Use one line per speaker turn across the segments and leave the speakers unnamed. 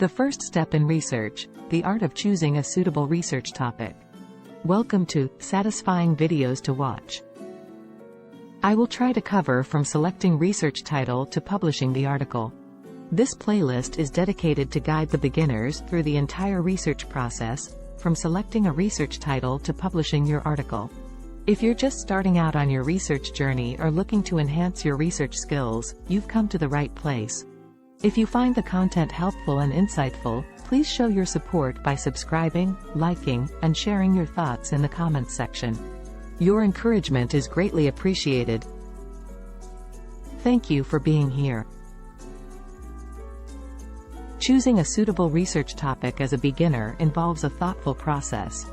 The first step in research, the art of choosing a suitable research topic. Welcome to Satisfying Videos to Watch. I will try to cover from selecting research title to publishing the article. This playlist is dedicated to guide the beginners through the entire research process, from selecting a research title to publishing your article. If you're just starting out on your research journey or looking to enhance your research skills, you've come to the right place. If you find the content helpful and insightful, please show your support by subscribing, liking, and sharing your thoughts in the comments section. Your encouragement is greatly appreciated. Thank you for being here. Choosing a suitable research topic as a beginner involves a thoughtful process.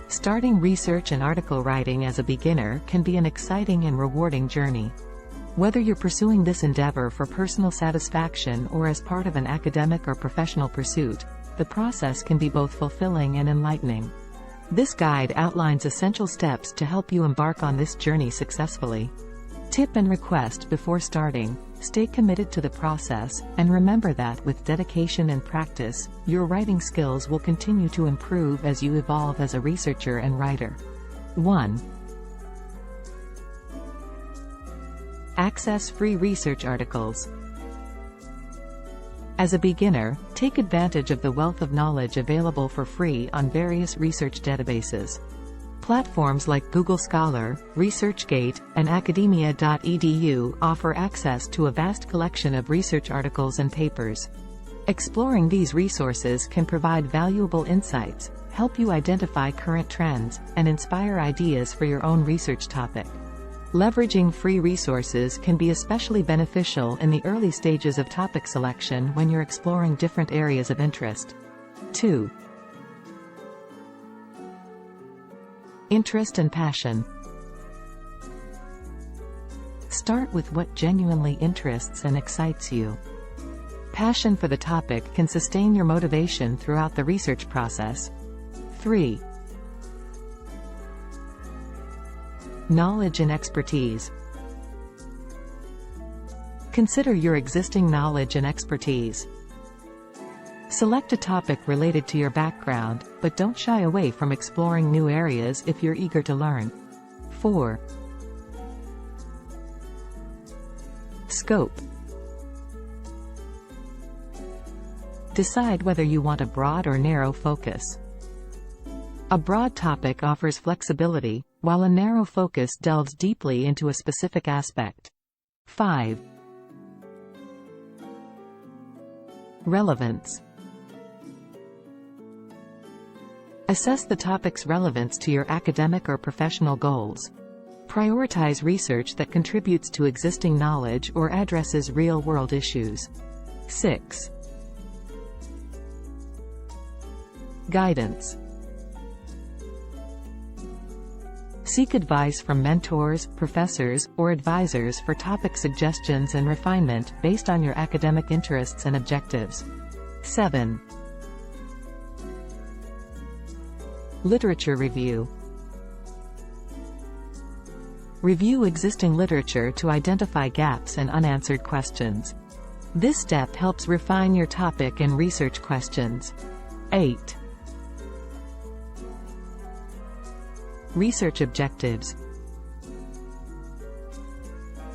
Starting research and article writing as a beginner can be an exciting and rewarding journey. Whether you're pursuing this endeavor for personal satisfaction or as part of an academic or professional pursuit, the process can be both fulfilling and enlightening. This guide outlines essential steps to help you embark on this journey successfully. Tip and request before starting: stay committed to the process, and remember that with dedication and practice, your writing skills will continue to improve as you evolve as a researcher and writer. 1. Access free research articles. As a beginner, take advantage of the wealth of knowledge available for free on various research databases. Platforms like Google Scholar, ResearchGate, and academia.edu offer access to a vast collection of research articles and papers. Exploring these resources can provide valuable insights, help you identify current trends, and inspire ideas for your own research topic. Leveraging free resources can be especially beneficial in the early stages of topic selection when you're exploring different areas of interest. 2. Interest and passion. Start with what genuinely interests and excites you. Passion for the topic can sustain your motivation throughout the research process. 3. Knowledge and expertise. Consider your existing knowledge and expertise. Select a topic related to your background, but don't shy away from exploring new areas if you're eager to learn. 4. Scope. Decide whether you want a broad or narrow focus. A broad topic offers flexibility, while a narrow focus delves deeply into a specific aspect. 5. Relevance. Assess the topic's relevance to your academic or professional goals. Prioritize research that contributes to existing knowledge or addresses real-world issues. 6. Guidance. Seek advice from mentors, professors, or advisors for topic suggestions and refinement based on your academic interests and objectives. 7. Literature review. Review existing literature to identify gaps and unanswered questions. This step helps refine your topic and research questions. 8. Research objectives.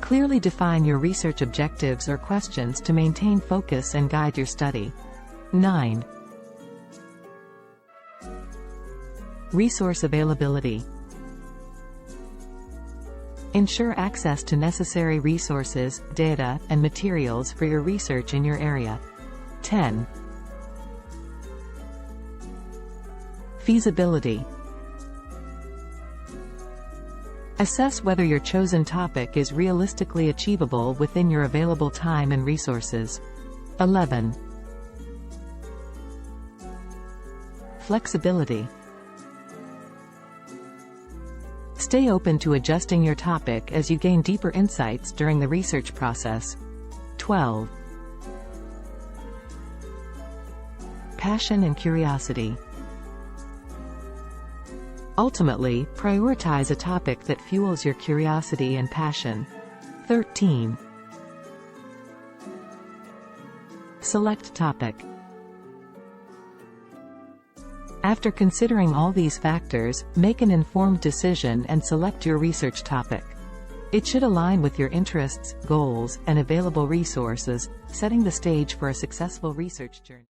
Clearly define your research objectives or questions to maintain focus and guide your study. 9. Resource availability. Ensure access to necessary resources, data, and materials for your research in your area. 10. Feasibility. Assess whether your chosen topic is realistically achievable within your available time and resources. 11. Flexibility. Stay open to adjusting your topic as you gain deeper insights during the research process. 12. Passion and curiosity. Ultimately, prioritize a topic that fuels your curiosity and passion. 13. Select topic. After considering all these factors, make an informed decision and select your research topic. It should align with your interests, goals, and available resources, setting the stage for a successful research journey.